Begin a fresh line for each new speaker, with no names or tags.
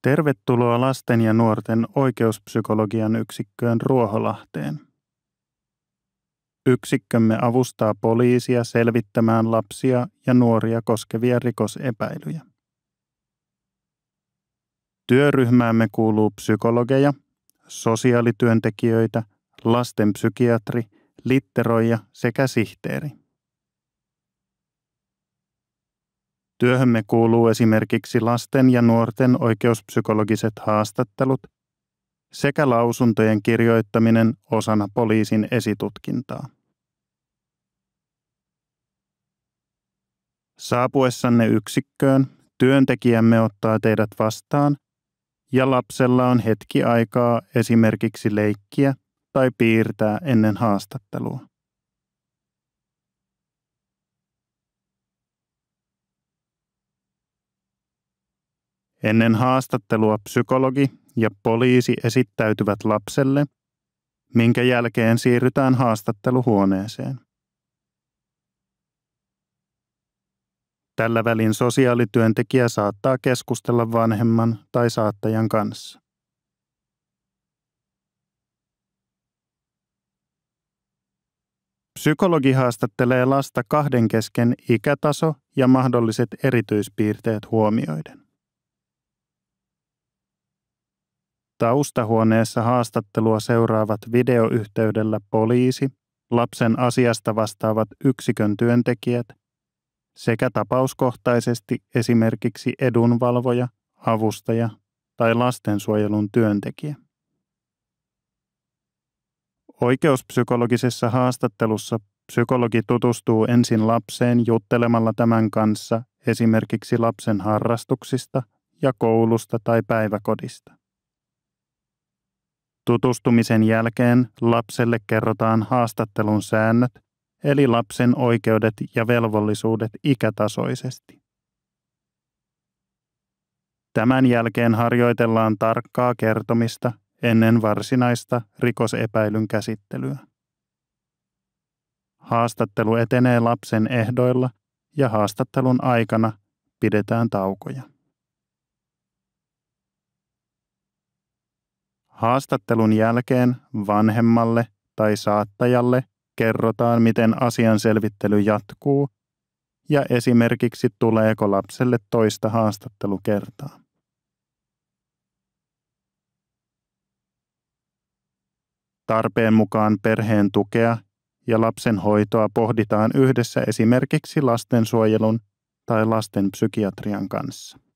Tervetuloa lasten ja nuorten oikeuspsykologian yksikköön Ruoholahteen. Yksikkömme avustaa poliisia selvittämään lapsia ja nuoria koskevia rikosepäilyjä. Työryhmäämme kuuluu psykologeja, sosiaalityöntekijöitä, lastenpsykiatri, litteroija sekä sihteeri. Työhömme kuuluu esimerkiksi lasten ja nuorten oikeuspsykologiset haastattelut sekä lausuntojen kirjoittaminen osana poliisin esitutkintaa. Saapuessanne yksikköön työntekijämme ottaa teidät vastaan ja lapsella on hetki aikaa esimerkiksi leikkiä tai piirtää ennen haastattelua. Ennen haastattelua psykologi ja poliisi esittäytyvät lapselle, minkä jälkeen siirrytään haastatteluhuoneeseen. Tällä välin sosiaalityöntekijä saattaa keskustella vanhemman tai saattajan kanssa. Psykologi haastattelee lasta kahden kesken ikätaso ja mahdolliset erityispiirteet huomioiden. Taustahuoneessa haastattelua seuraavat videoyhteydellä poliisi, lapsen asiasta vastaavat yksikön työntekijät sekä tapauskohtaisesti esimerkiksi edunvalvoja, avustaja tai lastensuojelun työntekijä. Oikeuspsykologisessa haastattelussa psykologi tutustuu ensin lapseen juttelemalla tämän kanssa esimerkiksi lapsen harrastuksista ja koulusta tai päiväkodista. Tutustumisen jälkeen lapselle kerrotaan haastattelun säännöt, eli lapsen oikeudet ja velvollisuudet ikätasoisesti. Tämän jälkeen harjoitellaan tarkkaa kertomista ennen varsinaista rikosepäilyn käsittelyä. Haastattelu etenee lapsen ehdoilla ja haastattelun aikana pidetään taukoja. Haastattelun jälkeen vanhemmalle tai saattajalle kerrotaan, miten asian selvittely jatkuu ja esimerkiksi tuleeko lapselle toista haastattelukertaa. Tarpeen mukaan perheen tukea ja lapsen hoitoa pohditaan yhdessä esimerkiksi lastensuojelun tai lastenpsykiatrian kanssa.